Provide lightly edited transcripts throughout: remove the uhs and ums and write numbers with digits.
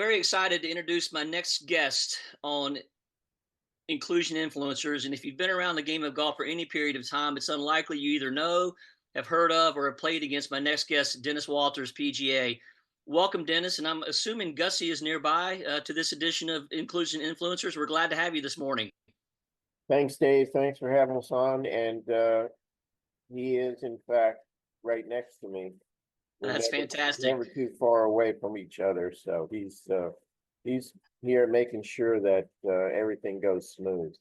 very excited to introduce my next guest on inclusion influencers. And if you've been around the game of golf for any period of time, it's unlikely you either know, have heard of, or have played against my next guest, Dennis Walters, PGA. Welcome, Dennis. And I'm assuming Gussie is nearby to this edition of Inclusion Influencers. We're glad to have you this morning. Thanks, Dave. Thanks for having us on. And he is, in fact, right next to me. We're That's fantastic. never too far away from each other. So he's here making sure that everything goes smooth.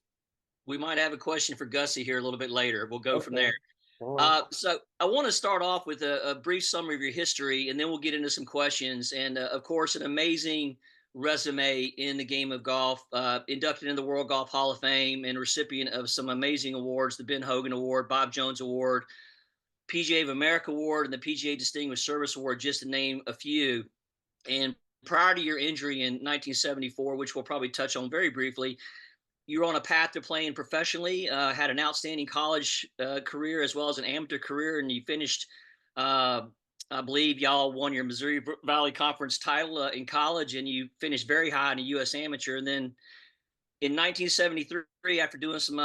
We might have a question for Gussie here a little bit later. We'll go from Okay. there. All right. So I want to start off with a brief summary of your history, and then we'll get into some questions. And of course, an amazing resume in the game of golf, inducted in the World Golf Hall of Fame and recipient of some amazing awards, the Ben Hogan Award, Bob Jones Award, PGA of America Award, and the PGA Distinguished Service Award, just to name a few. And prior to your injury in 1974, which we'll probably touch on very briefly, you were on a path to playing professionally, had an outstanding college career as well as an amateur career, and you finished, I believe y'all won your Missouri Valley Conference title in college, and you finished very high in a U.S. amateur. And then in 1973, after doing some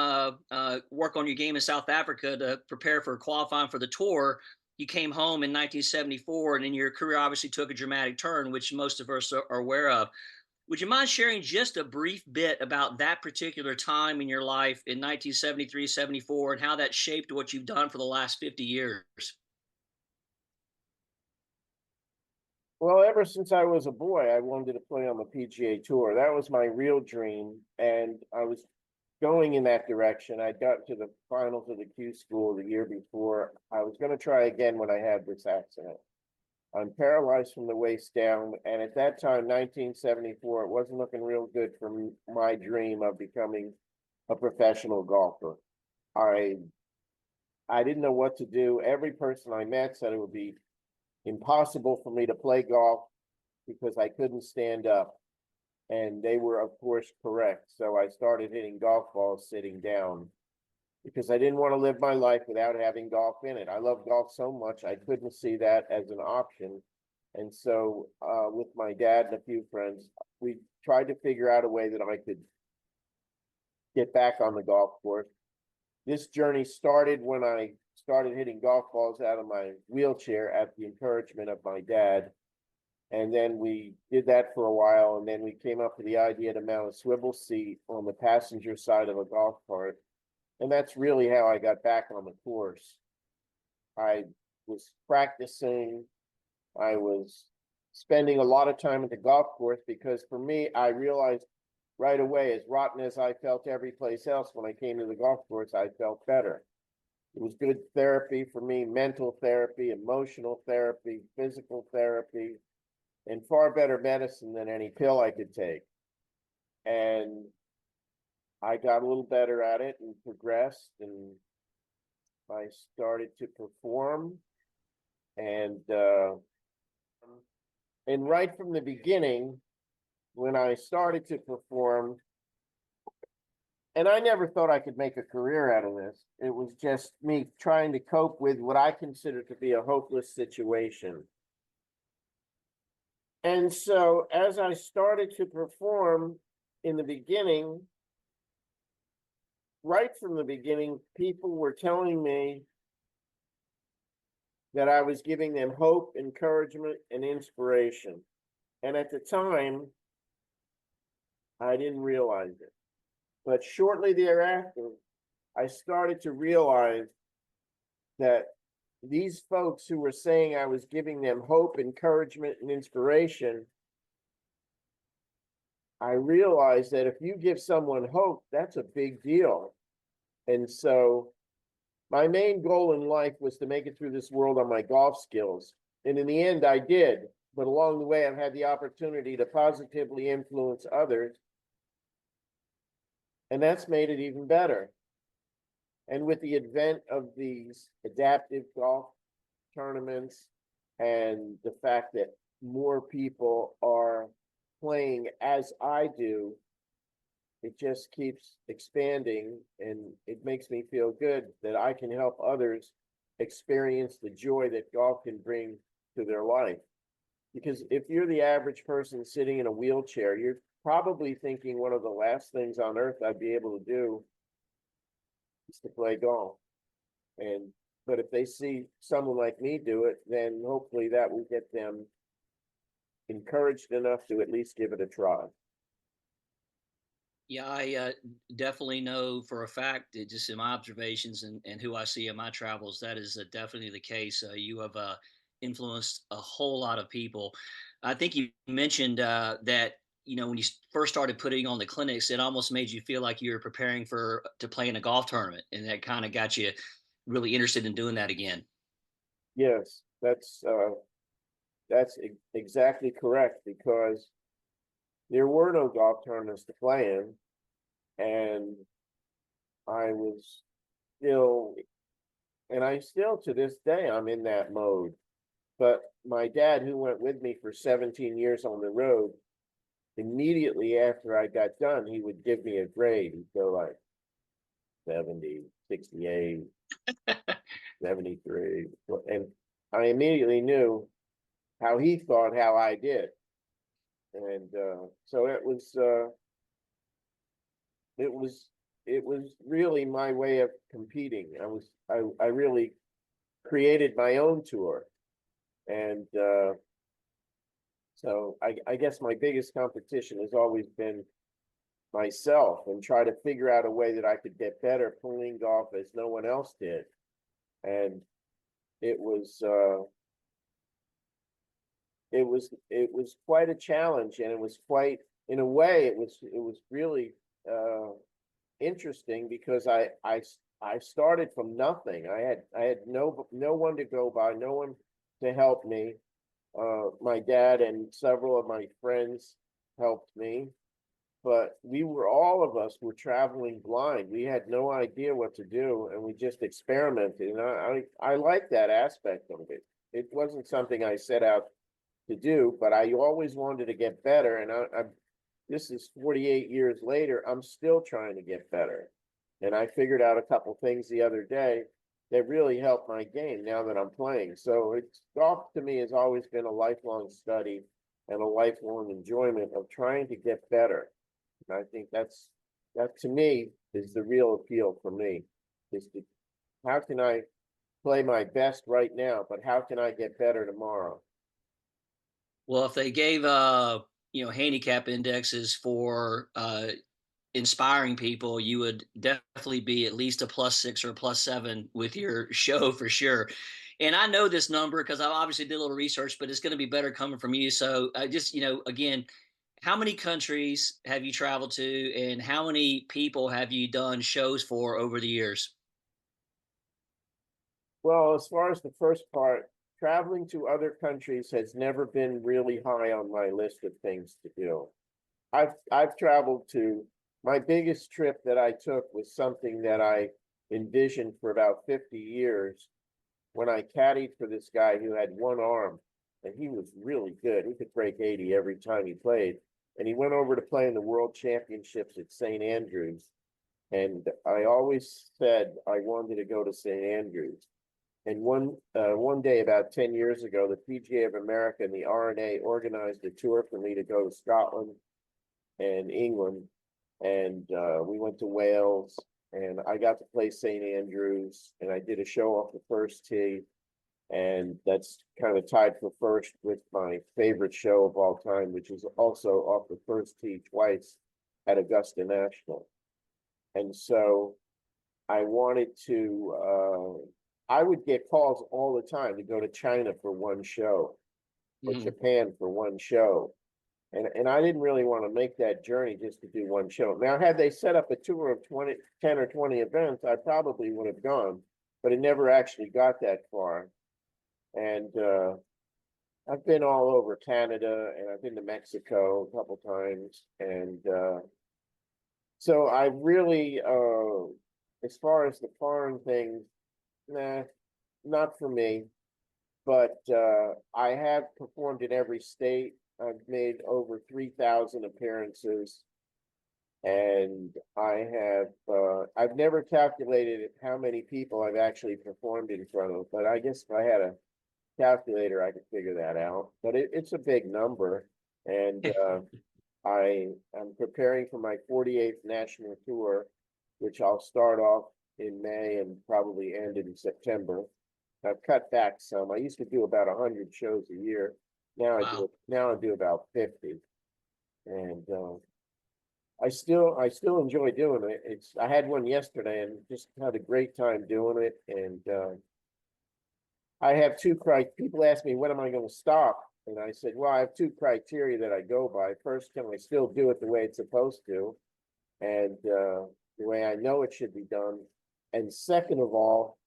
work on your game in South Africa to prepare for qualifying for the tour, you came home in 1974, and then your career obviously took a dramatic turn, which most of us are aware of. Would you mind sharing just a brief bit about that particular time in your life in 1973, 74, and how that shaped what you've done for the last 50 years? Well, ever since I was a boy, I wanted to play on the PGA Tour. That was my real dream, and I was going in that direction. I got to the finals of the Q School the year before. I was going to try again when I had this accident. I'm paralyzed from the waist down, and at that time, 1974, it wasn't looking real good for my dream of becoming a professional golfer. I didn't know what to do. Every person I met said it would be impossible for me to play golf because I couldn't stand up. And they were, of course, correct. So I started hitting golf balls sitting down because I didn't want to live my life without having golf in it. I love golf so much, I couldn't see that as an option. And so with my dad and a few friends, we tried to figure out a way that I could get back on the golf course. This journey started when I started hitting golf balls out of my wheelchair at the encouragement of my dad. And then we did that for a while, and then we came up with the idea to mount a swivel seat on the passenger side of a golf cart. And that's really how I got back on the course. I was practicing. I was spending a lot of time at the golf course because for me, I realized right away, as rotten as I felt every place else, when I came to the golf course, I felt better. It was good therapy for me, mental therapy, emotional therapy, physical therapy, and far better medicine than any pill I could take. And I got a little better at it and progressed, and I started to perform. And right from the beginning, when I started to perform, and I never thought I could make a career out of this. It was just me trying to cope with what I consider to be a hopeless situation. And so as I started to perform in the beginning, right from the beginning, people were telling me that I was giving them hope, encouragement, and inspiration. And at the time, I didn't realize it. But shortly thereafter, I started to realize that these folks who were saying I was giving them hope, encouragement, and inspiration, I realized that if you give someone hope, that's a big deal. And so my main goal in life was to make it through this world on my golf skills. And in the end, I did. But along the way, I've had the opportunity to positively influence others. And that's made it even better. And with the advent of these adaptive golf tournaments and the fact that more people are playing as I do, it just keeps expanding, and it makes me feel good that I can help others experience the joy that golf can bring to their life. Because if you're the average person sitting in a wheelchair, you're probably thinking one of the last things on earth I'd be able to do is to play golf. And but if they see someone like me do it, then hopefully that will get them encouraged enough to at least give it a try. Yeah, I definitely know for a fact, that just in my observations and who I see in my travels, that is definitely the case. You have influenced a whole lot of people. I think you mentioned that when you first started putting on the clinics, it almost made you feel like you were preparing for to play in a golf tournament, and that kind of got you really interested in doing that again. Yes, that's exactly correct because there were no golf tournaments to play in, and I was still, and I still to this day, I'm in that mode. But my dad, who went with me for 17 years on the road, immediately after I got done, he would give me a grade. He'd go like 70, 68, 73. And I immediately knew how he thought how I did. And so it was it was really my way of competing. I really created my own tour. And so I guess my biggest competition has always been myself and try to figure out a way that I could get better playing golf as no one else did. And it was it was quite a challenge, and it was quite, in a way, it was really uh interesting because I started from nothing. I had no one to go by, no one to help me. My dad and several of my friends helped me, but all of us were traveling blind. We had no idea what to do, and we just experimented. And I like that aspect of it. It wasn't something I set out to do, but I always wanted to get better. And this is 48 years later. I'm still trying to get better. And I figured out a couple things the other day that really helped my game now that I'm playing. So golf to me has always been a lifelong study and a lifelong enjoyment of trying to get better. And I think that to me is the real appeal for me, is to, how can I play my best right now, but how can I get better tomorrow? Well, if they gave handicap indexes for inspiring people, you would definitely be at least a +6 or a +7 with your show for sure. And I know this number because I obviously did a little research, but it's going to be better coming from you. So I just, again, how many countries have you traveled to, and how many people have you done shows for over the years? Well, as far as the first part, traveling to other countries has never been really high on my list of things to do. I've traveled to, my biggest trip that I took was something that I envisioned for about 50 years when I caddied for this guy who had one arm, and he was really good. He could break 80 every time he played. And he went over to play in the World Championships at St. Andrews. And I always said I wanted to go to St. Andrews. And one day about 10 years ago, the PGA of America and the R&A organized a tour for me to go to Scotland and England. And we went to Wales, and I got to play St. Andrews, and I did a show off the first tee. And that's kind of tied for first with my favorite show of all time, which is also off the first tee twice at Augusta National. And so I wanted to, I would get calls all the time to go to China for one show or Mhm. Japan for one show. And I didn't really want to make that journey just to do one show. Now, had they set up a tour of 10 or 20 events, I probably would have gone, but it never actually got that far. And I've been all over Canada, and I've been to Mexico a couple times. And so I really, as far as the foreign things, nah, not for me. But I have performed in every state. I've made over 3,000 appearances, and I've never calculated how many people I've actually performed in front of, but I guess if I had calculator, I could figure that out, but it's a big number. And I am preparing for my 48th national tour, which I'll start off in May and probably end in September. I've cut back some. I used to do about 100 shows a year. Wow. Now I do about 50. And I still enjoy doing it. I had one yesterday and just had a great time doing it. And I have people ask me, when am I going to stop? And I said, well, I have two criteria that I go by. First, can I still do it the way it's supposed to? And the way I know it should be done. And second of all,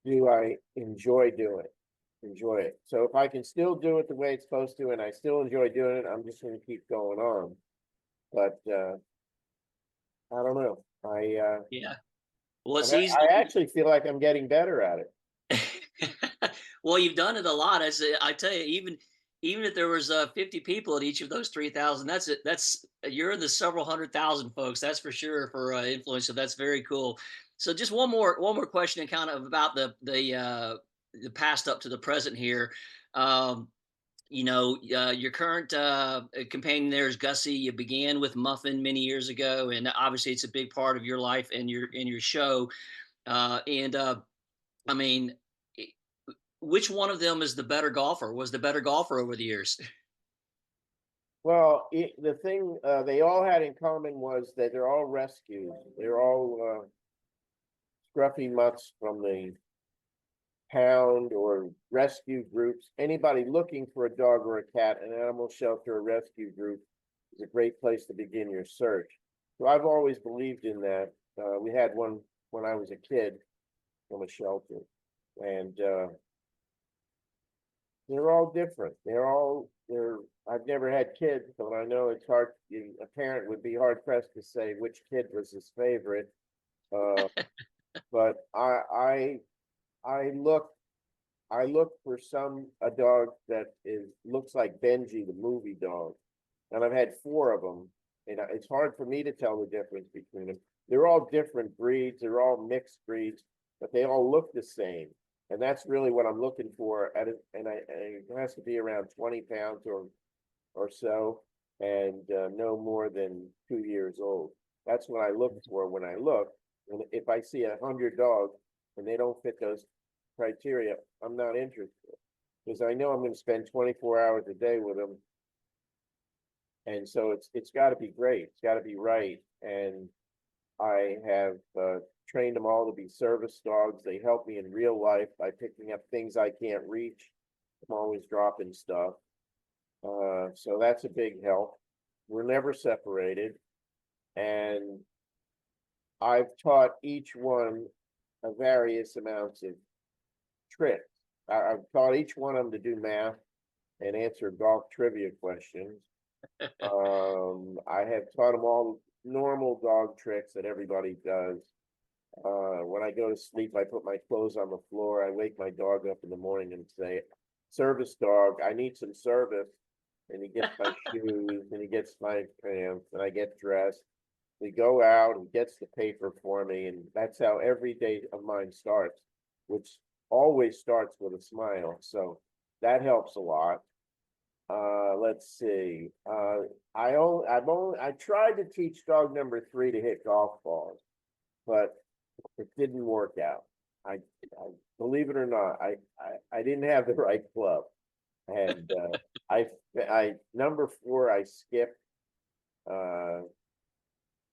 do I enjoy doing it? Enjoy it. So if I can still do it the way it's supposed to, and I still enjoy doing it, I'm just going to keep going on. But I don't know. Yeah. Well, it's I easy. actually feel like I'm getting better at it. Well, you've done it a lot. I tell you, even if there was 50 people at each of those 3,000, that's it. That's you're in the several hundred thousand folks. That's for sure for influence. So that's very cool. So just one more question, and kind of about the past up to the present here. Um, your current companion there is Gussie. You began with Muffin many years ago, and obviously it's a big part of your life and your show. And I mean, i- which one of them is the better golfer? Was the better golfer over the years? Well, the thing they all had in common was that they're all rescues. They're all scruffy mutts from the pound or rescue groups. Anybody looking for a dog or a cat, an animal shelter or rescue group is a great place to begin your search. So I've always believed in that. We had one when I was a kid from a shelter, and they're all different. They're. I've never had kids, but I know it's hard. A parent would be hard pressed to say which kid was his favorite. Uh, but I look I look for a dog that looks like Benji, the movie dog, and I've had four of them, and it's hard for me to tell the difference between them. They're all different breeds. They're all mixed breeds, but they all look the same, and that's really what I'm looking for. And it has to be around 20 pounds or so, and no more than 2 years old. That's what I look for when I look. And if I see 100 dogs and they don't fit those criteria, I'm not interested because I know I'm going to spend 24 hours a day with them. And so it's got to be great. It's got to be right. And I have trained them all to be service dogs. They help me in real life by picking up things I can't reach. I'm always dropping stuff. So that's a big help. We're never separated. And I've taught each one a various amounts of tricks. I've taught each one of them to do math and answer golf trivia questions. I have taught them all normal dog tricks that everybody does. When I go to sleep, I put my clothes on the floor. I wake my dog up in the morning and say, "Service dog, I need some service." And he gets my shoes and he gets my pants and I get dressed. We go out and gets the paper for me, and that's how every day of mine starts, which always starts with a smile. So that helps a lot. Let's see. I tried to teach dog number 3 to hit golf balls, but it didn't work out. I believe it or not, I didn't have the right club, and I number 4 I skipped.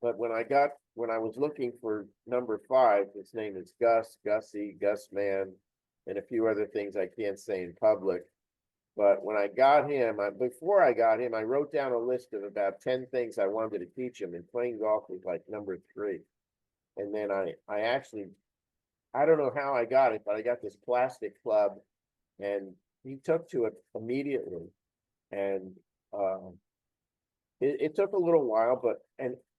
But when I was looking for number 5, his name is Gussie, Gus Man, and a few other things I can't say in public. But when I got him, before I got him, I wrote down a list of about 10 things I wanted to teach him, and playing golf was like number 3. And then I actually, I don't know how I got it, but I got this plastic club, and he took to it immediately. And it took a little while, but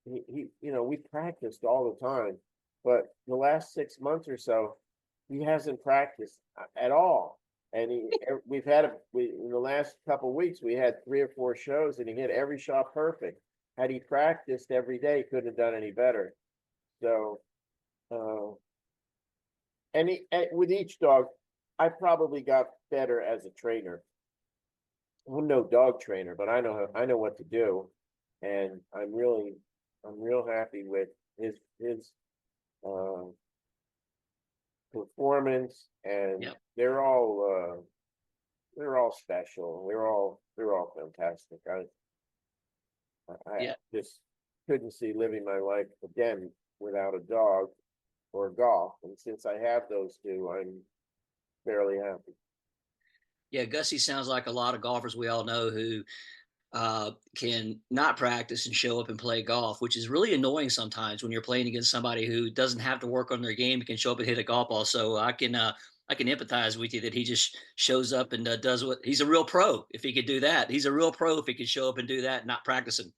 we practiced all the time. But the last 6 months or so, he hasn't practiced at all. And in the last couple of weeks, we had 3 or 4 shows, and he hit every shot perfect. Had he practiced every day, he couldn't have done any better. So, with each dog, I probably got better as a trainer. I'm no dog trainer, but I know what to do, and I'm real happy with his uh, performance, and Yeah. they're all special. They're all fantastic. I Yeah. just couldn't see living my life again without a dog or golf, and since I have those two, I'm fairly happy. Yeah. Gussie sounds like a lot of golfers we all know who can not practice and show up and play golf, which is really annoying sometimes when you're playing against somebody who doesn't have to work on their game and can show up and hit a golf ball. So I can empathize with you that he just shows up and does what he's a real pro. If he could do that, he's a real pro. If he could show up and do that, not practicing.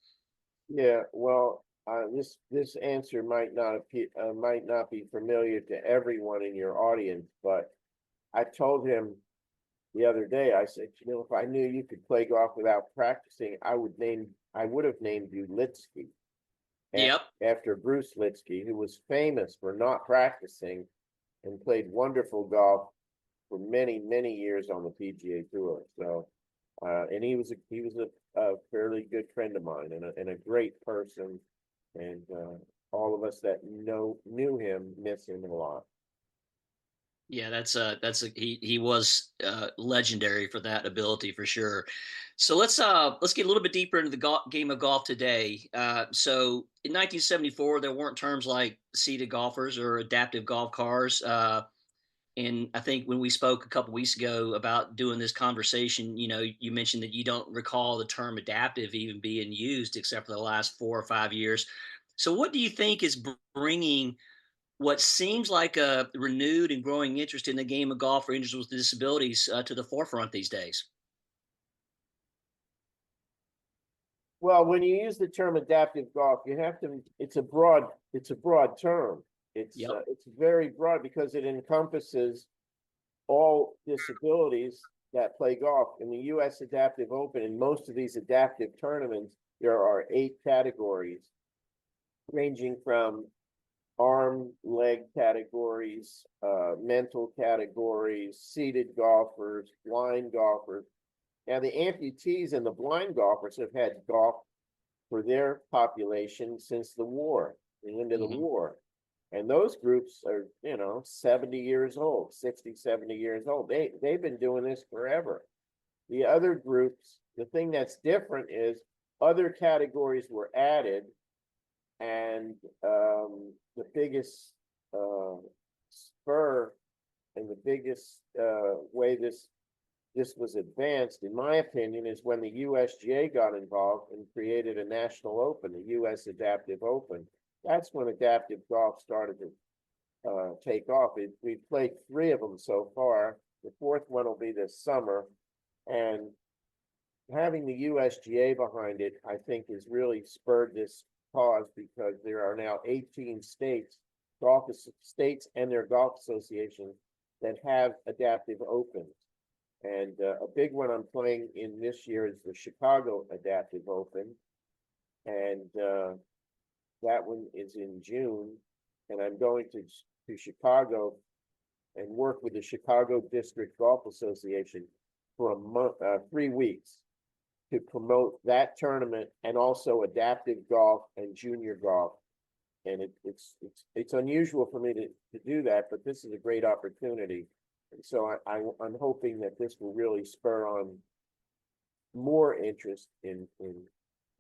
Yeah, well, this answer might not be familiar to everyone in your audience, but I told him the other day. I said, you know, if I knew you could play golf without practicing, I would have named you Litsky Yep. after Bruce Litsky, who was famous for not practicing and played wonderful golf for many years on the PGA Tour. So, and he was a fairly good friend of mine and a great person, and all of us that knew him miss him a lot. Yeah, he was legendary for that ability for sure. So let's get a little bit deeper into the game of golf today. So in 1974, there weren't terms like seated golfers or adaptive golf cars. And I think when we spoke a couple weeks ago about doing this conversation, you know, you mentioned that you don't recall the term adaptive even being used except for the last 4 or 5 years. So what do you think is bringing what seems like a renewed and growing interest in the game of golf for individuals with disabilities to the forefront these days? Well, when you use the term adaptive golf, you have to. It's a broad term. Yep. It's very broad because it encompasses all disabilities that play golf. In the U.S. Adaptive Open, in most of these adaptive tournaments, there are 8 categories, ranging from arm, leg categories, mental categories, seated golfers, blind golfers. Now, the amputees and the blind golfers have had golf for their population since the war, the end of the Hmm. war. And those groups are, you know, 70 years old, 60, 70 years old. They've been doing this forever. The other groups, the thing that's different is other categories were added, and the biggest spur and the biggest way this was advanced, in my opinion, is when the USGA got involved and created a national open, the US Adaptive Open. That's when adaptive golf started to take off. We've played 3 of them so far. The 4th one will be this summer, and having the USGA behind it, I think, has really spurred this cause, because there are now 18 states and their golf associations that have adaptive opens. And a big one I'm playing in this year is the Chicago Adaptive Open, and that one is in June. And I'm going to Chicago and work with the Chicago District Golf Association for a month, 3 weeks, to promote that tournament and also adaptive golf and junior golf. And it's unusual for me to do that, but this is a great opportunity. And so I'm hoping that this will really spur on more interest in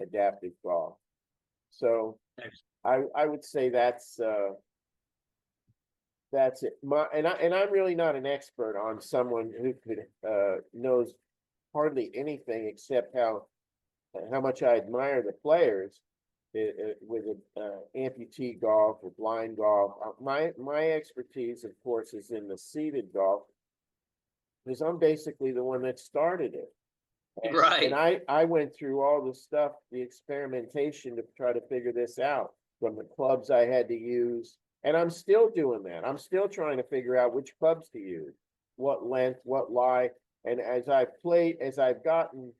adaptive golf. So I would say that's it. I'm really not an expert on someone who could knows hardly anything except how much I admire the players with amputee golf or blind golf. My expertise, of course, is in the seated golf, because I'm basically the one that started it. And Right. I went through all the stuff, the experimentation, to try to figure this out, from the clubs I had to use. And I'm still doing that. I'm still trying to figure out which clubs to use, what length, what lie. And as I've gotten,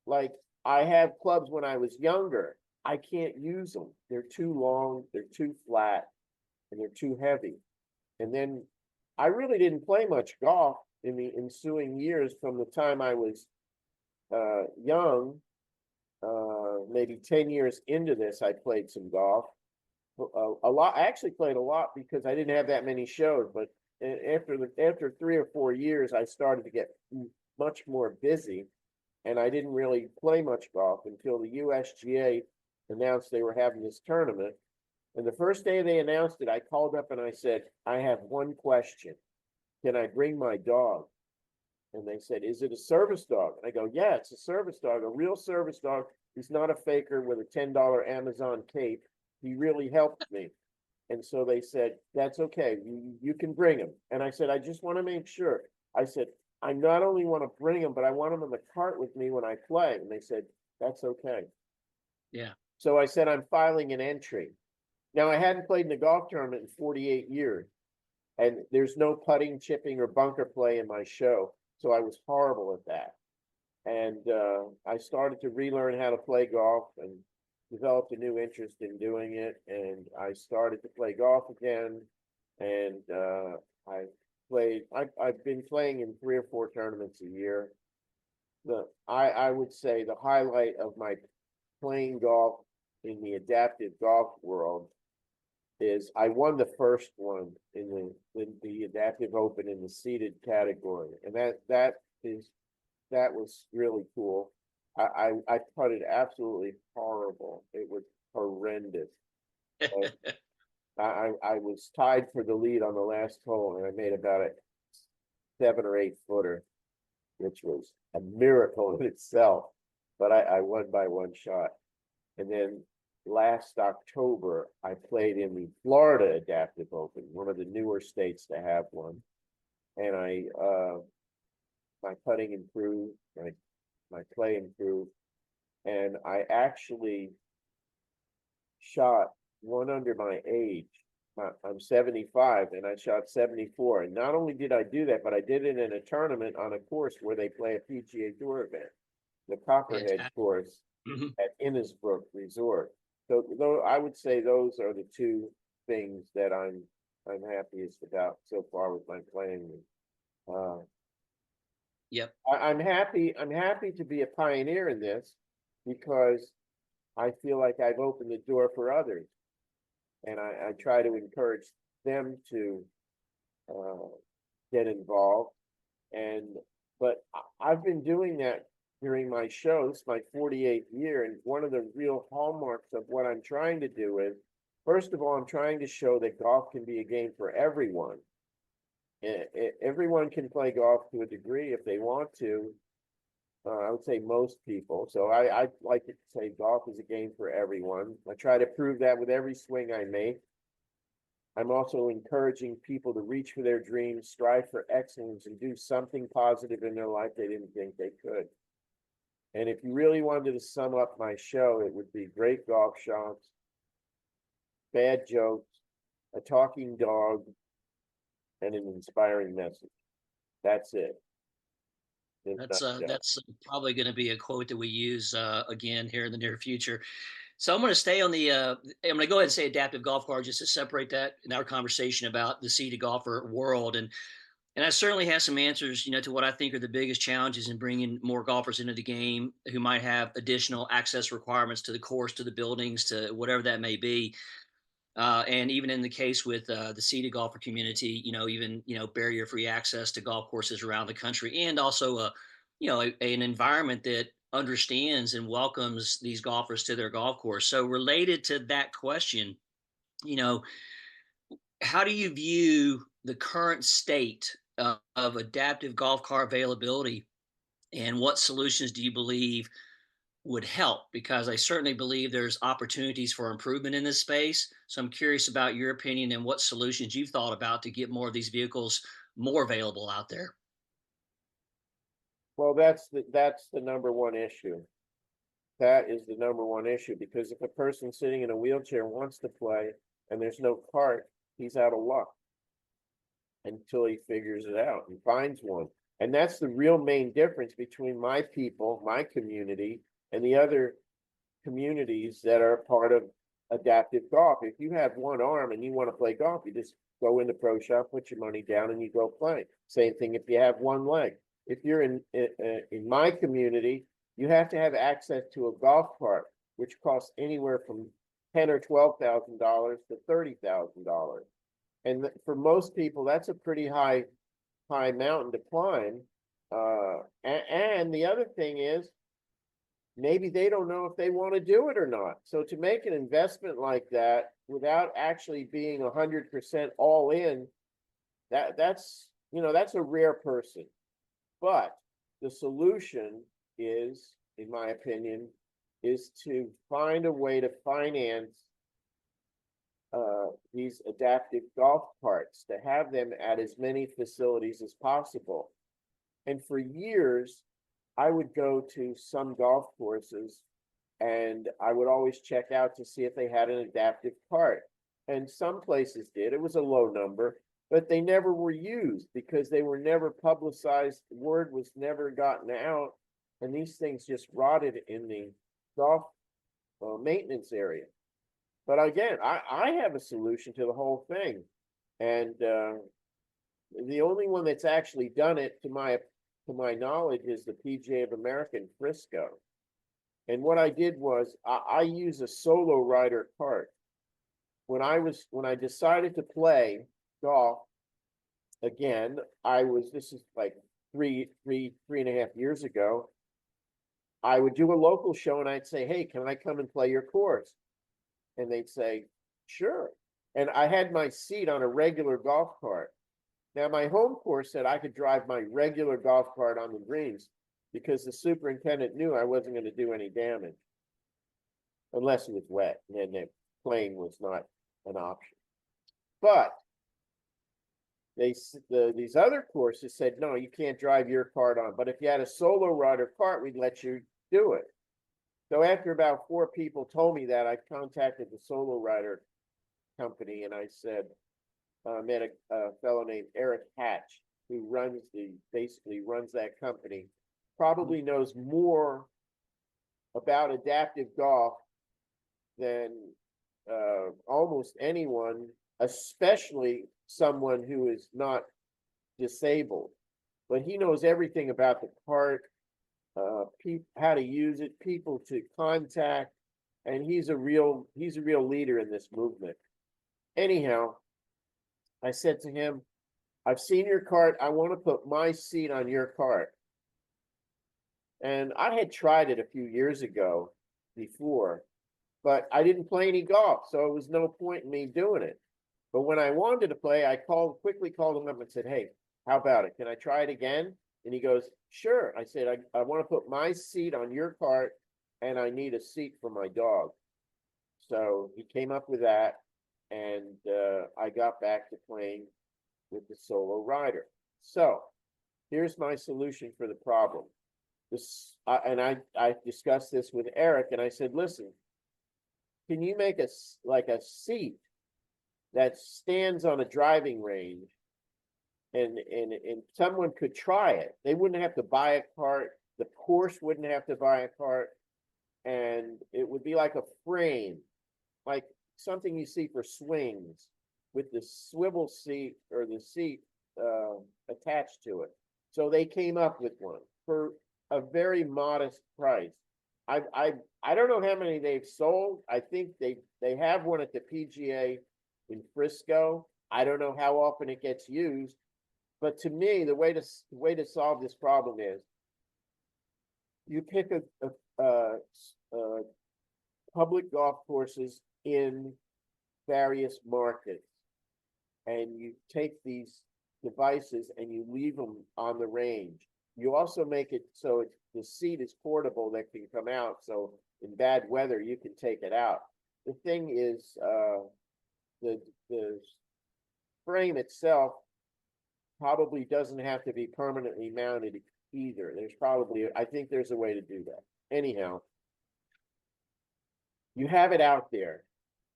like, I have clubs when I was younger, I can't use them. They're too long, they're too flat, and they're too heavy. And then I really didn't play much golf in the ensuing years from the time I was young. Maybe 10 years into this, I played some golf. A lot. I actually played a lot because I didn't have that many shows. But after 3 or 4 years, I started to get much more busy, and I didn't really play much golf until the USGA announced they were having this tournament. And the first day they announced it, I called up and I said, I have one question. Can I bring my dog? And they said, is it a service dog? And I go, yeah, it's a service dog, a real service dog. He's not a faker with a $10 Amazon cape. He really helped me. And so they said, that's okay. You can bring him. And I said, I just want to make sure. I said, I not only want to bring him, but I want him in the cart with me when I play. And they said, that's okay. Yeah. So I said, I'm filing an entry. Now, I hadn't played in a golf tournament in 48 years, and there's no putting, chipping, or bunker play in my show. So I was horrible at that. And I started to relearn how to play golf and developed a new interest in doing it. And I started to play golf again. And I've been playing in 3 or 4 tournaments a year. I would say the highlight of my playing golf in the adaptive golf world is I won the first one in the adaptive open in the seated category. And that was really cool. I putted absolutely horrible. It was horrendous. And I was tied for the lead on the last hole, and I made about a 7 or 8 footer, which was a miracle in itself. But I won by 1 shot. And then last October, I played in the Florida Adaptive Open, one of the newer states to have one. And my putting improved, my play improved, and I actually shot one under my age. I'm 75, and I shot 74. And not only did I do that, but I did it in a tournament on a course where they play a PGA Tour event, the Copperhead course at Innisbrook Resort. So though I would say those are the two things that I'm happiest about so far with my playing. Yep. I'm happy to be a pioneer in this because I feel like I've opened the door for others, and I try to encourage them to get involved. But I've been doing that during my shows, my 48th year, and one of the real hallmarks of what I'm trying to do is, first of all, I'm trying to show that golf can be a game for everyone. Everyone can play golf to a degree if they want to. I would say most people. So I like to say golf is a game for everyone. I try to prove that with every swing I make. I'm also encouraging people to reach for their dreams, strive for excellence, and do something positive in their life they didn't think they could. And if you really wanted to sum up my show, it would be great golf shots, bad jokes, a talking dog, and an inspiring message. That's it. That's probably going to be a quote that we use again here in the near future. So I'm going to stay on the. I'm going to go ahead and say adaptive golf card just to separate that in our conversation about the seated golfer world, and I certainly have some answers, to what I think are the biggest challenges in bringing more golfers into the game who might have additional access requirements to the course, to the buildings, to whatever that may be. And even in the case with the seated golfer community, even barrier-free access to golf courses around the country, and also an environment that understands and welcomes these golfers to their golf course. So related to that question, you know, how do you view the current state of adaptive golf car availability, and what solutions do you believe would help? Because I certainly believe there's opportunities for improvement in this space. So I'm curious about your opinion and what solutions you've thought about to get more of these vehicles more available out there. Well, that's the number one issue. That is the number one issue, because if a person sitting in a wheelchair wants to play and there's no cart, he's out of luck until he figures it out and finds one. And that's the real main difference between my people, my community, and the other communities that are part of adaptive golf. If you have one arm and you want to play golf, you just go in the pro shop, put your money down, and you go play. Same thing if you have one leg. If you're in my community, you have to have access to a golf cart, which costs anywhere from $10,000 or $12,000 to $30,000. And for most people, that's a pretty high mountain to climb. And the other thing is, maybe they don't know if they want to do it or not. So to make an investment like that without actually being 100% all in, that's a rare person. But the solution is, in my opinion, is to find a way to finance these adaptive golf carts, to have them at as many facilities as possible. And for years, I would go to some golf courses and I would always check out to see if they had an adaptive cart. And some places did. It was a low number, but they never were used because they were never publicized. The word was never gotten out. And these things just rotted in the golf maintenance area. But again, I have a solution to the whole thing. And the only one that's actually done it, to my knowledge, is the PGA of America in Frisco. And what I did was I use a solo rider cart. When I decided to play golf again, this is like three and a half years ago. I would do a local show and I'd say, hey, can I come and play your course? And they'd say, sure. And I had my seat on a regular golf cart. Now, my home course said I could drive my regular golf cart on the greens because the superintendent knew I wasn't going to do any damage unless it was wet, and then the playing was not an option. But these other courses said, no, you can't drive your cart on. But if you had a solo rider cart, we'd let you do it. So after about 4 people told me that, I contacted the solo rider company and I said, met a fellow named Eric Hatch, who basically runs that company, probably knows more about adaptive golf than almost anyone, especially someone who is not disabled. But he knows everything about the cart, how to use it, people to contact, and he's a real leader in this movement. Anyhow, I said to him, I've seen your cart. I want to put my seat on your cart. And I had tried it a few years ago before, but I didn't play any golf, so it was no point in me doing it. But when I wanted to play, I quickly called him up and said, hey, how about it? Can I try it again? And he goes, sure. I said, I want to put my seat on your cart and I need a seat for my dog. So he came up with that, and I got back to playing with the solo rider. So here's my solution for the problem. I discussed this with Eric, and I said, listen, can you make a seat that stands on a driving range, and someone could try it? They wouldn't have to buy a cart. The course wouldn't have to buy a cart, and it would be like a frame, like something you see for swings, with the swivel seat or the seat attached to it. So they came up with one for a very modest price. I don't know how many they've sold. I think they have one at the PGA in Frisco. I don't know how often it gets used, but to me, the way to solve this problem is you pick a public golf courses in various markets, and you take these devices and you leave them on the range. You also make it so the seat is portable that can come out, so in bad weather you can take it out. The thing is, the frame itself probably doesn't have to be permanently mounted either. I think there's a way to do that. Anyhow, you have it out there,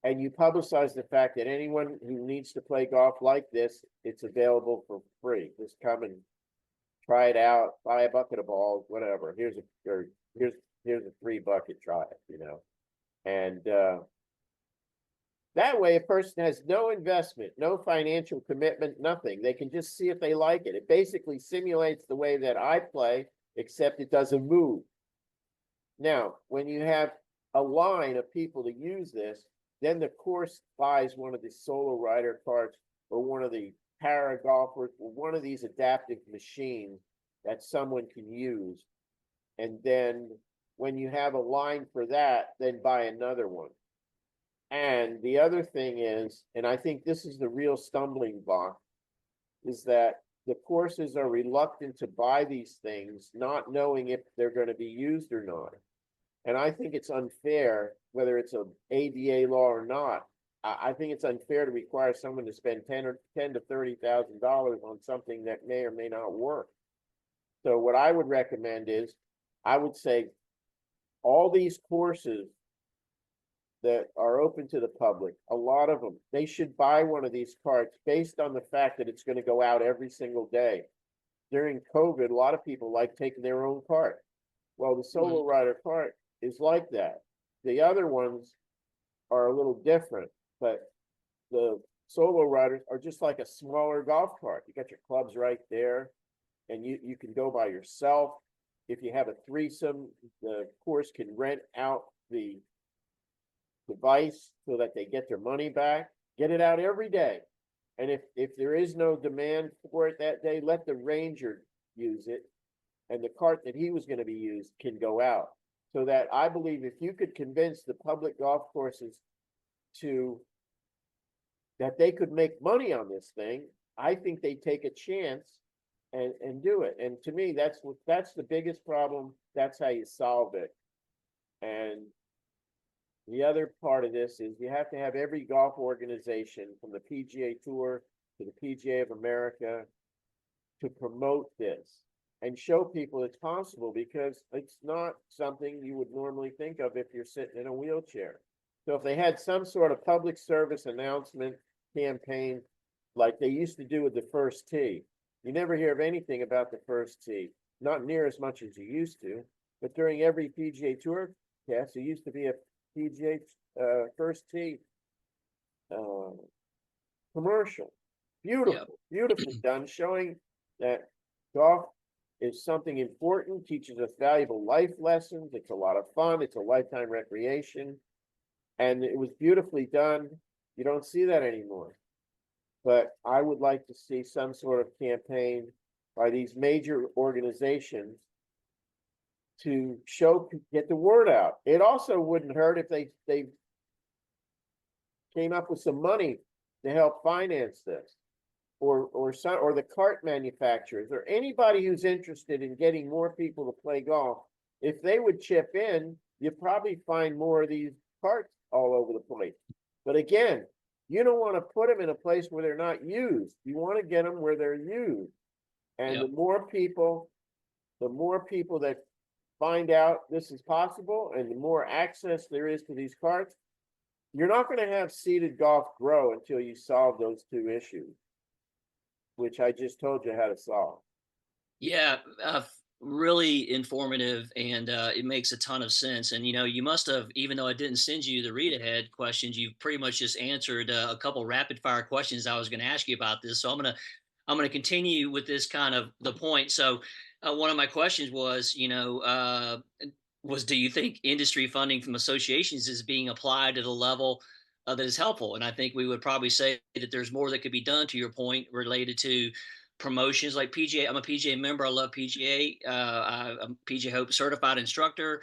and you publicize the fact that anyone who needs to play golf like this, it's available for free. Just come and try it out, buy a bucket of balls, whatever. Here's a free bucket, try it, And That way, a person has no investment, no financial commitment, nothing. They can just see if they like it. It basically simulates the way that I play, except it doesn't move. Now, when you have a line of people to use this, then the course buys one of the solo rider carts or one of the para golfers or one of these adaptive machines that someone can use. And then when you have a line for that, then buy another one. And the other thing is, and I think this is the real stumbling block, is that the courses are reluctant to buy these things, not knowing if they're going to be used or not. And I think it's unfair, whether it's a ADA law or not. I think it's unfair to require someone to spend ten to $30,000 on something that may or may not work. So what I would recommend is, I would say all these courses that are open to the public, a lot of them, they should buy one of these carts based on the fact that it's going to go out every single day. During COVID, a lot of people like taking their own cart. Well, the solo rider cart is like that. The other ones are a little different, but the solo riders are just like a smaller golf cart. You got your clubs right there, and you can go by yourself. If you have a threesome, the course can rent out the device so that they get their money back. Get it out every day. And if there is no demand for it that day, let the ranger use it, and the cart that he was going to be used can go out. So that I believe if you could convince the public golf courses that they could make money on this thing, I think they take a chance and do it. And to me, that's the biggest problem. That's how you solve it. And the other part of this is you have to have every golf organization, from the PGA Tour to the PGA of America, to promote this and show people it's possible, because it's not something you would normally think of if you're sitting in a wheelchair. So if they had some sort of public service announcement campaign like they used to do with the first tee, you never hear of anything about the first tee, not near as much as you used to. But during every PGA Tour cast, there used to be a PGA first tee commercial. Beautiful, beautifully done, showing that golf is something important, teaches us valuable life lessons. It's a lot of fun. It's a lifetime recreation. And it was beautifully done. You don't see that anymore. But I would like to see some sort of campaign by these major organizations to get the word out. It also wouldn't hurt if they came up with some money to help finance this, or the cart manufacturers, or anybody who's interested in getting more people to play golf. If they would chip in, you'd probably find more of these carts all over the place. But again, you don't want to put them in a place where they're not used. You want to get them where they're used. And the more people that find out this is possible, and the more access there is to these carts, you're not going to have seated golf grow until you solve those two issues, which I just told you how to solve. Yeah, really informative, and it makes a ton of sense. And you must have, even though I didn't send you the read ahead questions, you've pretty much just answered a couple rapid fire questions I was going to ask you about this. So I'm gonna continue with this kind of the point. So one of my questions was, do you think industry funding from associations is being applied at a level that is helpful? And I think we would probably say that there's more that could be done, to your point, related to promotions like PGA. I'm a PGA member. I love PGA. I'm PGA Hope certified instructor,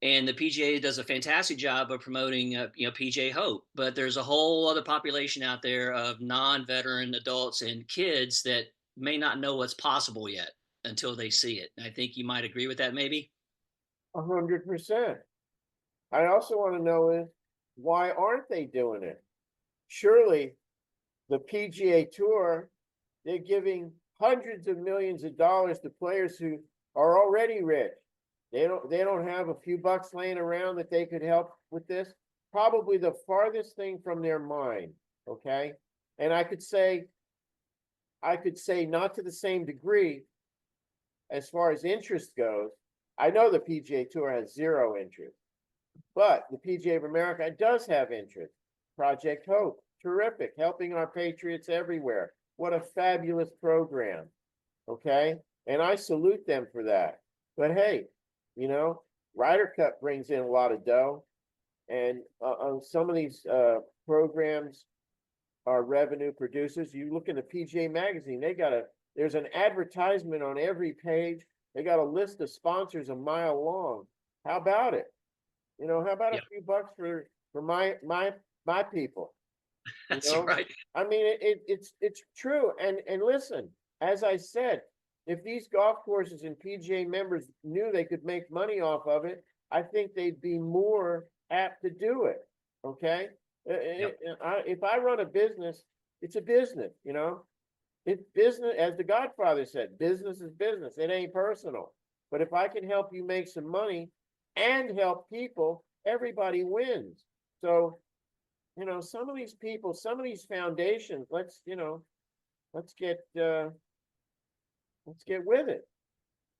and the PGA does a fantastic job of promoting, PGA Hope. But there's a whole other population out there of non-veteran adults and kids that may not know what's possible yet until they see it. And I think you might agree with that, maybe. 100%. I also want to know is, why aren't they doing it? Surely the PGA Tour, they're giving hundreds of millions of dollars to players who are already rich. They don't have a few bucks laying around that they could help with this. Probably the farthest thing from their mind. Okay. And I could say not to the same degree as far as interest goes. I know the PGA Tour has zero interest, but the PGA of America does have interest. Project Hope, terrific, helping our patriots everywhere. What a fabulous program. Okay. And I salute them for that. But hey, you know, Ryder Cup brings in a lot of dough. And on some of these programs are revenue producers. You look in the PGA magazine, there's an advertisement on every page. They got a list of sponsors a mile long. How about it? How about a Yeah, few bucks for my people? You that's know, right. I mean, it's true. And listen, as I said, if these golf courses and PGA members knew they could make money off of it, I think they'd be more apt to do it. Okay, Yep. if I run a business, it's a business. It's business, as the Godfather said, business is business. It ain't personal. But if I can help you make some money and help people, everybody wins. So some of these people, some of these foundations, let's get let's get with it.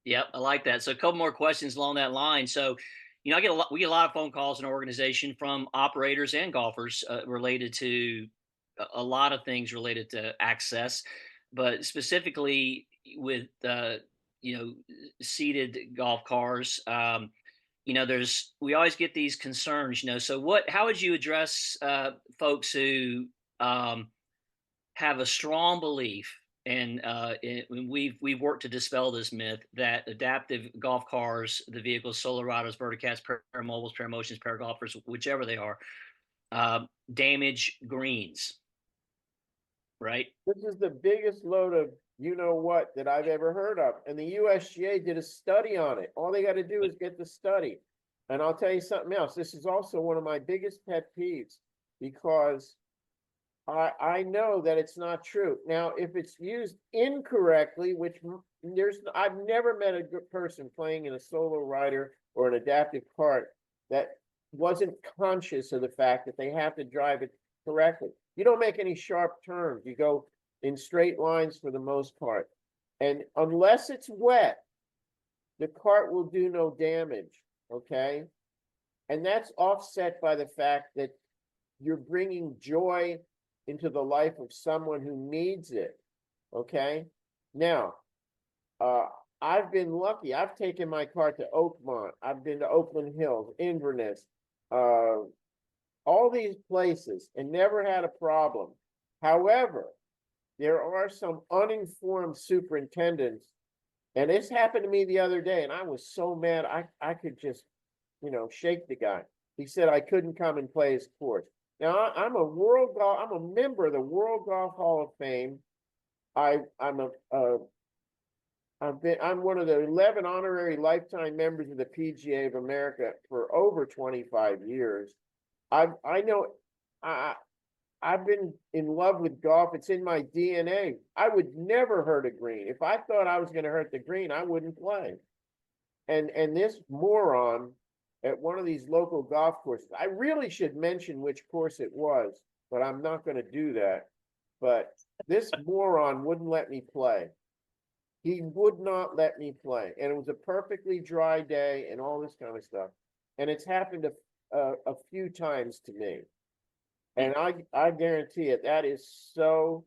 Yep, I like that. So a couple more questions along that line. So, we get a lot of phone calls in our organization from operators and golfers related to a lot of things related to access, but specifically with seated golf cars. There's we always get these concerns. So how would you address folks who have a strong belief, and we've worked to dispel this myth that adaptive golf cars, the vehicles, solo riders, verticats, paramobiles, paramotions, paragolfers, whichever they are, damage greens, right? This is the biggest load of what that I've ever heard of. And the USGA did a study on it. All they got to do is get the study. And I'll tell you something else. This is also one of my biggest pet peeves because I know that it's not true. Now, if it's used incorrectly, which I've never met a good person playing in a solo rider or an adaptive cart that wasn't conscious of the fact that they have to drive it correctly. You don't make any sharp turns. You go in straight lines for the most part. And unless it's wet, the cart will do no damage. Okay. And that's offset by the fact that you're bringing joy into the life of someone who needs it. Okay. Now, I've been lucky. I've taken my car to Oakmont. I've been to Oakland Hills, Inverness, all these places and never had a problem. However, there are some uninformed superintendents, and this happened to me the other day, and I was so mad I could just, shake the guy. He said I couldn't come and play his course. Now I'm a member of the World Golf Hall of Fame. I'm one of the 11 honorary lifetime members of the PGA of America for over 25 years. I know I've been in love with golf. It's in my DNA. I would never hurt a green. If I thought I was going to hurt the green, I wouldn't play. And this moron at one of these local golf courses, I really should mention which course it was, but I'm not going to do that. But this moron wouldn't let me play. He would not let me play. And it was a perfectly dry day and all this kind of stuff. And it's happened a few times to me. And I guarantee it, that is so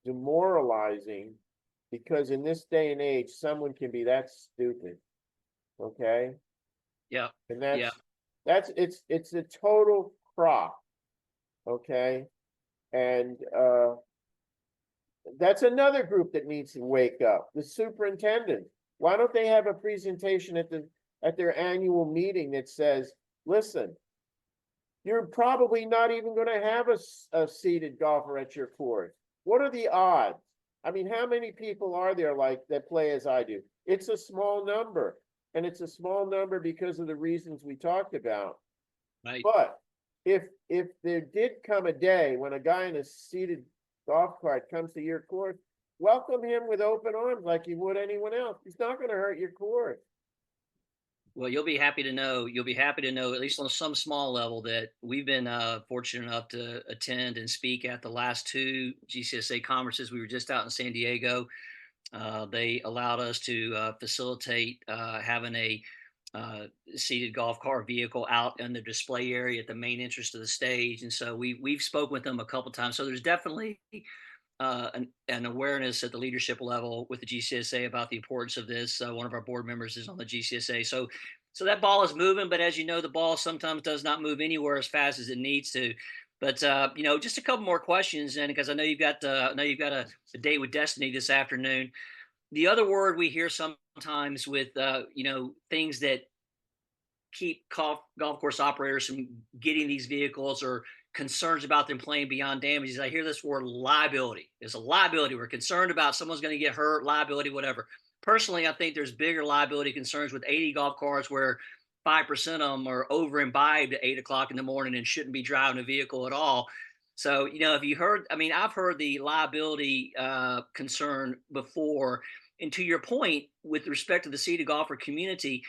demoralizing because in this day and age, someone can be that stupid. Okay. Yeah. And Yeah. it's a total crop. Okay. And that's another group that needs to wake up. The superintendent. Why don't they have a presentation at their annual meeting that says, listen, you're probably not even going to have a seated golfer at your course. What are the odds? I mean, how many people are there like that play as I do? It's a small number, and it's a small number because of the reasons we talked about. Right. But if there did come a day when a guy in a seated golf cart comes to your course, welcome him with open arms like you would anyone else. He's not going to hurt your course. Well, you'll be happy to know. You'll be happy to know, at least on some small level, that we've been fortunate enough to attend and speak at the last two GCSA conferences. We were just out in San Diego. They allowed us to facilitate having uh, seated golf car vehicle out in the display area at the main entrance to the stage. And so we've spoken with them a couple times. So there's definitely an awareness at the leadership level with the GCSA about the importance of this. One of our board members is on the GCSA, so that ball is moving. But as you know, the ball sometimes does not move anywhere as fast as it needs to. But just a couple more questions, and because I know you've got a date with Destiny this afternoon. The other word we hear sometimes with things that keep golf course operators from getting these vehicles or concerns about them playing beyond damages. I hear this word liability. It's a liability. We're concerned about someone's going to get hurt, liability, whatever. Personally, I think there's bigger liability concerns with 80 golf carts where 5% of them are over imbibed at 8 o'clock in the morning and shouldn't be driving a vehicle at all. So, have you heard? I mean, I've heard the liability concern before. And to your point, with respect to the seated golfer community,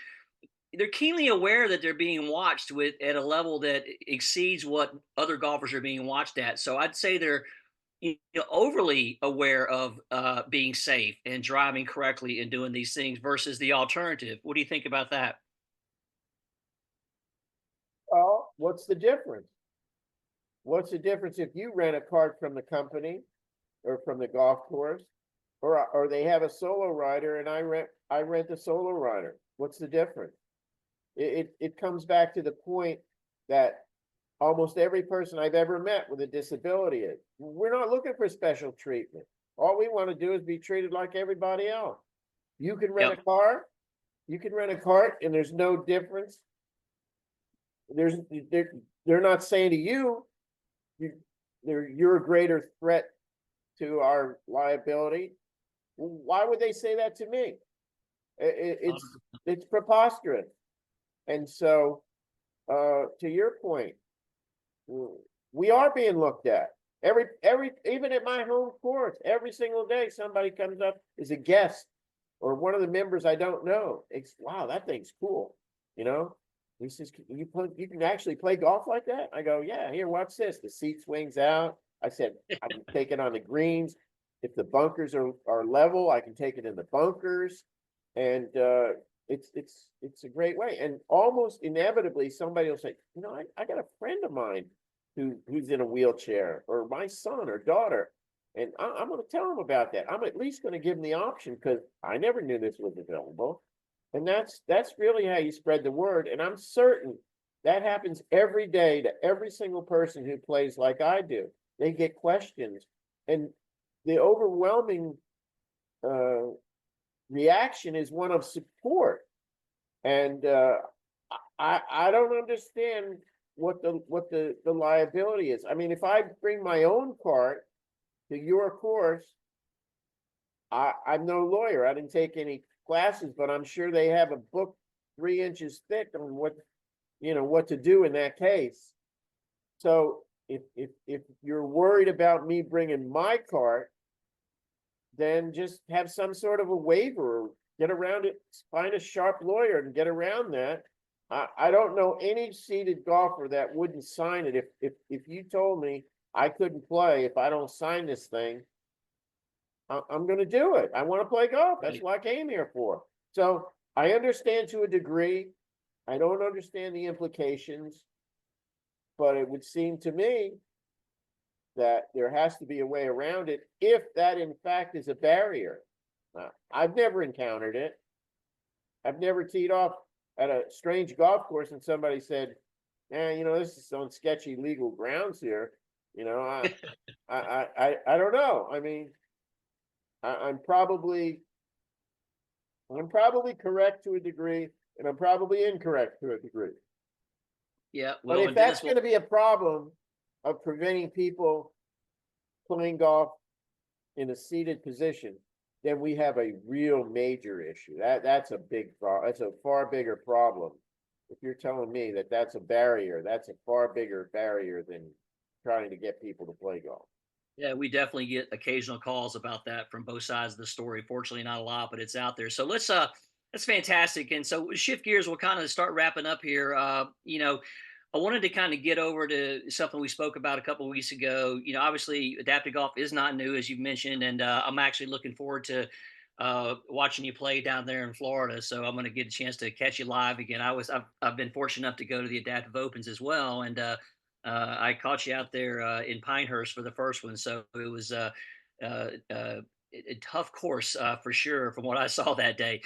they're keenly aware that they're being watched with at a level that exceeds what other golfers are being watched at. So I'd say they're overly aware of being safe and driving correctly and doing these things versus the alternative. What do you think about that? Well, what's the difference? What's the difference if you rent a cart from the company or from the golf course, or they have a solo rider and I rent a solo rider? What's the difference? It comes back to the point that almost every person I've ever met with a disability is. We're not looking for special treatment. All we want to do is be treated like everybody else. You can rent Yep. a car, you can rent a cart, and there's no difference. There's they're not saying to you, you're a greater threat to our liability. Why would they say that to me? It's preposterous. And so, to your point, we are being looked at. Even at my home course, every single day, somebody comes up as a guest or one of the members I don't know. It's wow, that thing's cool. You know, he says, you can actually play golf like that? I go, yeah, here, watch this. The seat swings out. I said, I can take it on the greens. If the bunkers are level, I can take it in the bunkers. And it's a great way. And almost inevitably, somebody will say, I got a friend of mine who's in a wheelchair, or my son or daughter, and I'm going to tell them about that. I'm at least going to give them the option because I never knew this was available. And that's really how you spread the word. And I'm certain that happens every day to every single person who plays like I do. They get questions, and the overwhelming reaction is one of support. And I don't understand what the liability is. I mean, if I bring my own cart to your course, I'm no lawyer. I didn't take any classes, but I'm sure they have a book 3 inches thick on what to do in that case. So if you're worried about me bringing my cart, then just have some sort of a waiver, or get around it, find a sharp lawyer and get around that. I don't know any seated golfer that wouldn't sign it. If you told me I couldn't play if I don't sign this thing, I'm going to do it. I want to play golf. That's what I came here for. So I understand to a degree. I don't understand the implications, but it would seem to me that there has to be a way around it if that in fact is a barrier. I've never encountered it. I've never teed off at a strange golf course and somebody said, this is on sketchy legal grounds here. I don't know. I mean, I'm probably correct to a degree, and I'm probably incorrect to a degree. Yeah. But Well, if that's going to be a problem of preventing people playing golf in a seated position, then we have a real major issue. That's a big problem. That's a far bigger problem. If you're telling me that that's a barrier, that's a far bigger barrier than trying to get people to play golf. Yeah, we definitely get occasional calls about that from both sides of the story. Fortunately, not a lot, but it's out there. So that's fantastic. And so shift gears. We'll kind of start wrapping up here. I wanted to kind of get over to something we spoke about a couple of weeks ago. Obviously, adaptive golf is not new, as you've mentioned, and I'm actually looking forward to watching you play down there in Florida. So I'm going to get a chance to catch you live again. I've been fortunate enough to go to the Adaptive Opens as well, and I caught you out there in Pinehurst for the first one. So it was uh, uh, a tough course for sure from what I saw that day.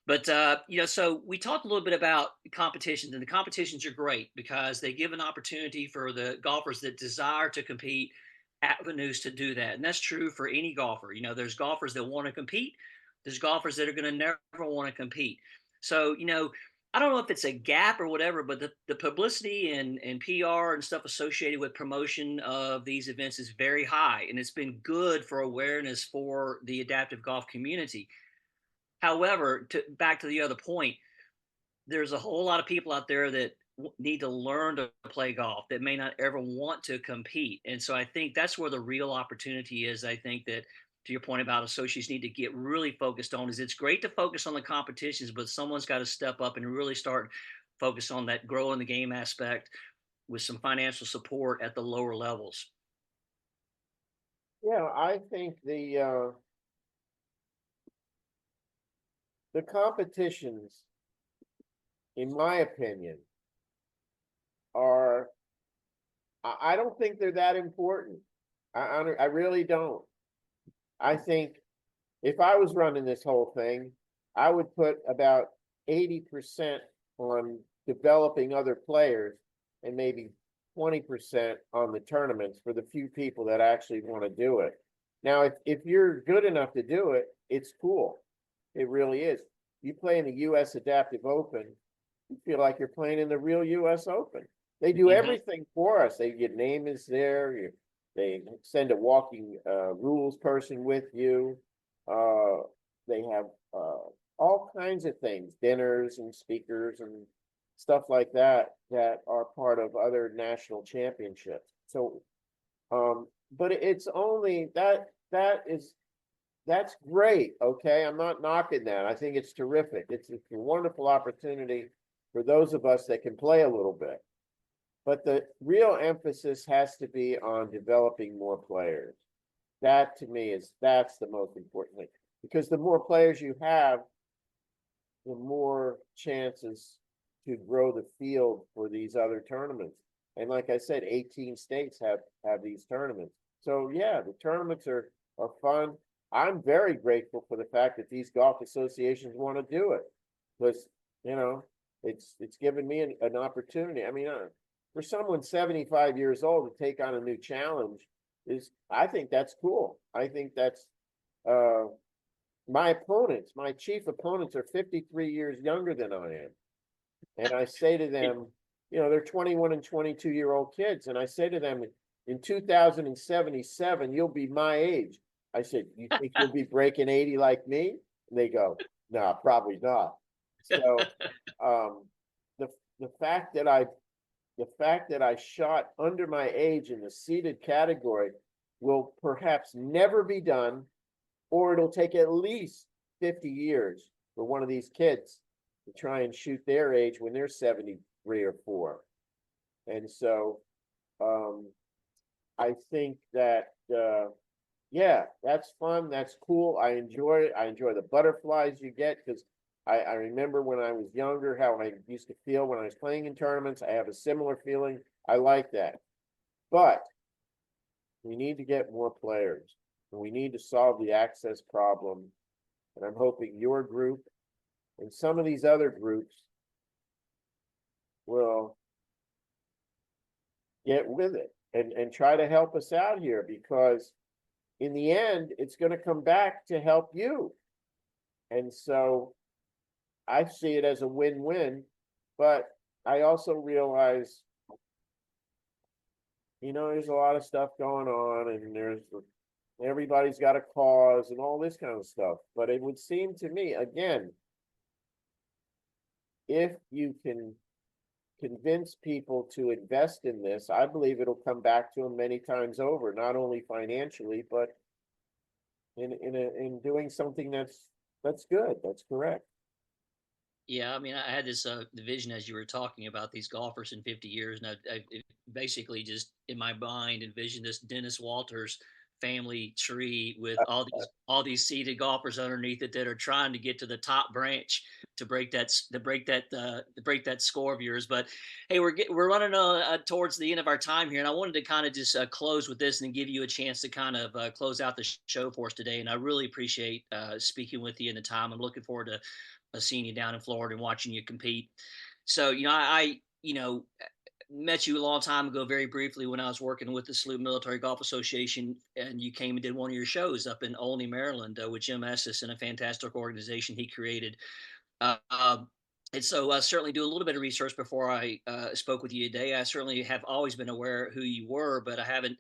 But so we talked a little bit about competitions, and the competitions are great because they give an opportunity for the golfers that desire to compete avenues to do that, and that's true for any golfer. There's golfers that want to compete, there's golfers that are going to never want to compete. So, I don't know if it's a gap or whatever, but the publicity and PR and stuff associated with promotion of these events is very high. And it's been good for awareness for the adaptive golf community. However, back to the other point, there's a whole lot of people out there that need to learn to play golf that may not ever want to compete. And so I think that's where the real opportunity is. I think that, to your point about associates need to get really focused on, is it's great to focus on the competitions, but someone's got to step up and really start focus on that growing the game aspect with some financial support at the lower levels. Yeah, I think the competitions, in my opinion, are I don't think they're that important. I really don't. I think if I was running this whole thing, I would put about 80% on developing other players and maybe 20% on the tournaments for the few people that actually want to do it. Now, if you're good enough to do it, it's cool. It really is. You play in the US Adaptive Open, you feel like you're playing in the real US Open. They do Mhm. everything for us. Your name is there. They send a walking rules person with you. Uh, they have all kinds of things, dinners and speakers and stuff like that that are part of other national championships. So, but it's only that's great. Okay, I'm not knocking that. I think it's terrific. It's a wonderful opportunity for those of us that can play a little bit. But the real emphasis has to be on developing more players. That to me that's the most important thing. Because the more players you have, the more chances to grow the field for these other tournaments. And like I said, 18 states have these tournaments. So yeah, the tournaments are fun. I'm very grateful for the fact that these golf associations want to do it because you know it's given me an opportunity. I mean, for someone 75 years old to take on a new challenge is, I think that's cool. I think that's uh my chief opponents are 53 years younger than I am. And I say to them, they're 21 and 22-year-old kids. And I say to them, in 2077, you'll be my age. I said, you think you'll be breaking 80 like me? And they go, no, probably not. So um, the the fact that I shot under my age in the seeded category will perhaps never be done, or it'll take at least 50 years for one of these kids to try and shoot their age when they're 73 or 4. And so I think that yeah, that's fun, that's cool. I enjoy it. I enjoy the butterflies you get because I remember when I was younger how I used to feel when I was playing in tournaments. I have a similar feeling. I like that. But we need to get more players and we need to solve the access problem. And I'm hoping your group and some of these other groups will get with it and try to help us out here because in the end, it's going to come back to help you. And so I see it as a win-win, but I also realize, there's a lot of stuff going on and everybody's got a cause and all this kind of stuff. But it would seem to me, again, if you can convince people to invest in this, I believe it'll come back to them many times over, not only financially, but in doing something that's good. That's correct. Yeah, I mean, I had this vision as you were talking about these golfers in 50 years, and I basically just in my mind envisioned this Dennis Walters family tree with all these seated golfers underneath it that are trying to get to the top branch to break that score of yours. But hey, we're running towards the end of our time here, and I wanted to kind of just close with this and give you a chance to kind of close out the show for us today. And I really appreciate speaking with you in the time. I'm looking forward to seeing you down in Florida and watching you compete. So, met you a long time ago, very briefly, when I was working with the Salute Military Golf Association, and you came and did one of your shows up in Olney, Maryland, with Jim Estes and a fantastic organization he created. And so I certainly do a little bit of research before I spoke with you today. I certainly have always been aware who you were, but I haven't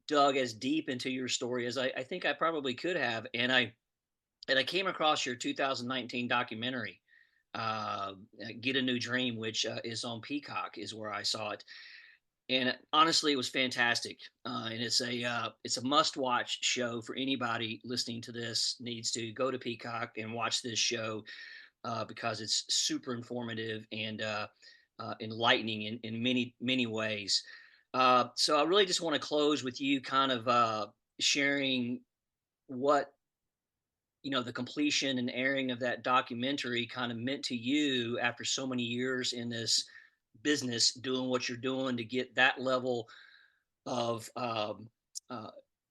dug as deep into your story as I think I probably could have. And I came across your 2019 documentary, uh, "Get a New Dream," which is on Peacock, is where I saw it. And honestly, it was fantastic. And it's a must watch show for anybody listening to this. Needs to go to Peacock and watch this show because it's super informative and enlightening in many ways. So I really just want to close with you kind of sharing what the completion and airing of that documentary kind of meant to you after so many years in this business, doing what you're doing to get that level of uh,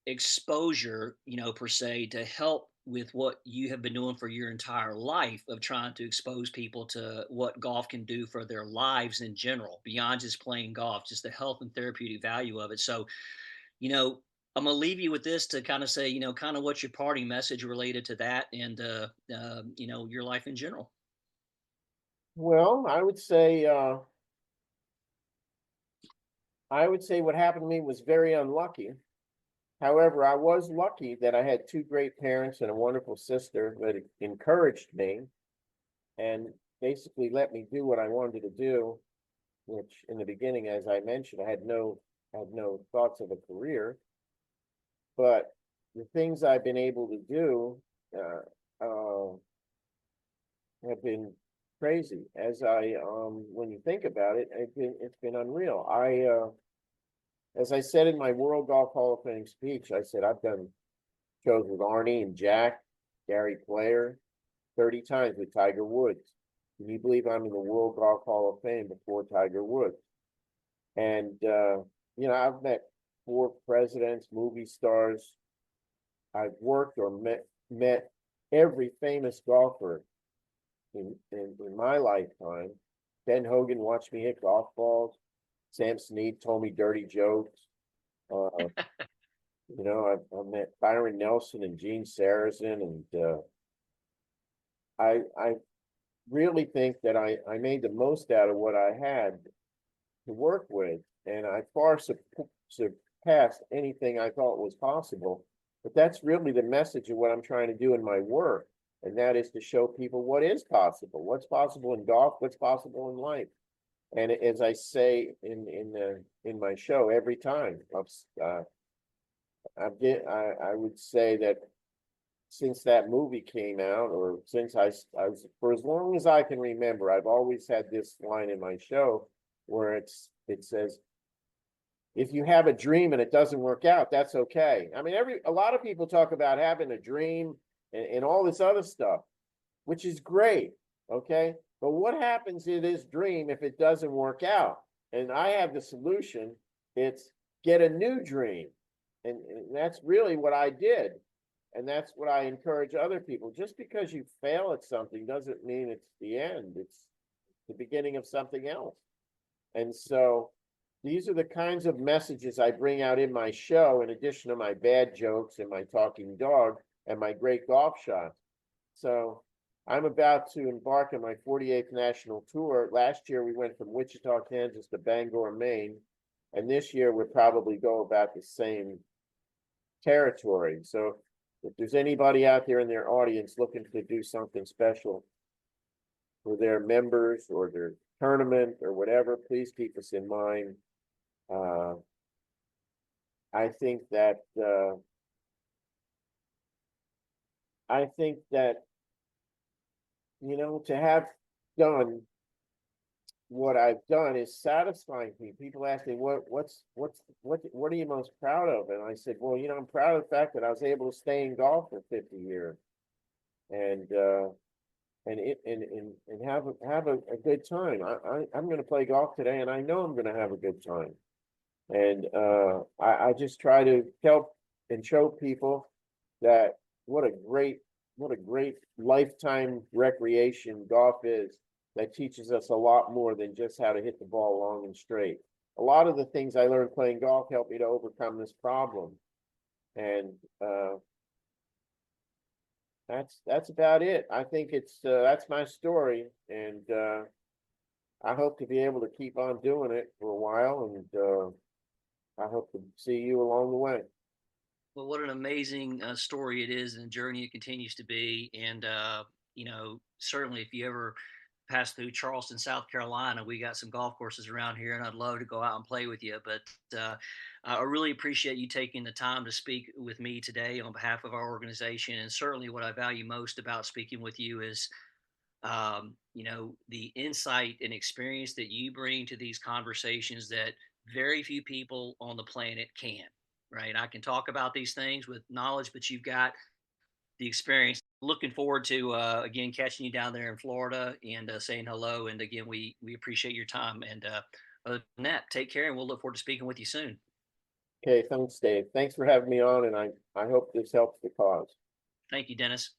exposure, per se, to help with what you have been doing for your entire life of trying to expose people to what golf can do for their lives in general, beyond just playing golf, just the health and therapeutic value of it. So, you know, I'm gonna leave you with this to kind of say, kind of what's your parting message related to that and your life in general. Well, I would say what happened to me was very unlucky. However, I was lucky that I had two great parents and a wonderful sister that encouraged me and basically let me do what I wanted to do, which in the beginning, as I mentioned, I had no thoughts of a career, but the things I've been able to do uh, uh, have been crazy. When you think about it, it's been unreal. As I said in my World Golf Hall of Fame speech, I said I've done shows with Arnie and Jack, Gary Player, 30 times with Tiger Woods. Can you believe I'm in the World Golf Hall of Fame before Tiger Woods? And I've met four presidents, movie stars. I've worked or met every famous golfer in my lifetime. Ben Hogan watched me hit golf balls. Sam Snead told me dirty jokes. Uh, I've met Byron Nelson and Gene Sarazen, and I really think that I made the most out of what I had to work with, and I far surpassed anything I thought was possible. But that's really the message of what I'm trying to do in my work, and that is to show people what is possible, what's possible in golf, what's possible in life. And as I say in my show every time, I would say that since that movie came out, or since I was, for as long as I can remember, I've always had this line in my show where it says, if you have a dream and it doesn't work out, that's okay. I mean, a lot of people talk about having a dream and all this other stuff, which is great, okay? But what happens in this dream if it doesn't work out? And I have the solution. It's get a new dream. And that's really what I did. And that's what I encourage other people. Just because you fail at something doesn't mean it's the end. It's the beginning of something else. And so these are the kinds of messages I bring out in my show, in addition to my bad jokes and my talking dog and my great golf shots. So I'm about to embark on my 48th national tour. Last year, we went from Wichita, Kansas to Bangor, Maine. And this year, we'll probably go about the same territory. So if there's anybody out there in their audience looking to do something special for their members or their tournament or whatever, please keep us in mind. I think that to have done what I've done is satisfying people. People ask me, what are you most proud of? And I said, well, I'm proud of the fact that I was able to stay in golf for 50 years and, have a good time. I'm going to play golf today and I know I'm going to have a good time. And, I just try to help and show people that what a great, what a great lifetime recreation golf is, that teaches us a lot more than just how to hit the ball long and straight. A lot of the things I learned playing golf helped me to overcome this problem. And that's about it. I think that's my story. And I hope to be able to keep on doing it for a while. And I hope to see you along the way. Well, what an amazing story it is, and a journey it continues to be. And certainly, if you ever pass through Charleston, South Carolina, we got some golf courses around here, and I'd love to go out and play with you. But I really appreciate you taking the time to speak with me today on behalf of our organization. And certainly, what I value most about speaking with you is the insight and experience that you bring to these conversations that very few people on the planet can. Right? I can talk about these things with knowledge, but you've got the experience. Looking forward to again catching you down there in Florida and saying hello. And again, we appreciate your time. And other than that, take care, and we'll look forward to speaking with you soon. Okay, thanks, Dave. Thanks for having me on, and I hope this helps the cause. Thank you, Dennis.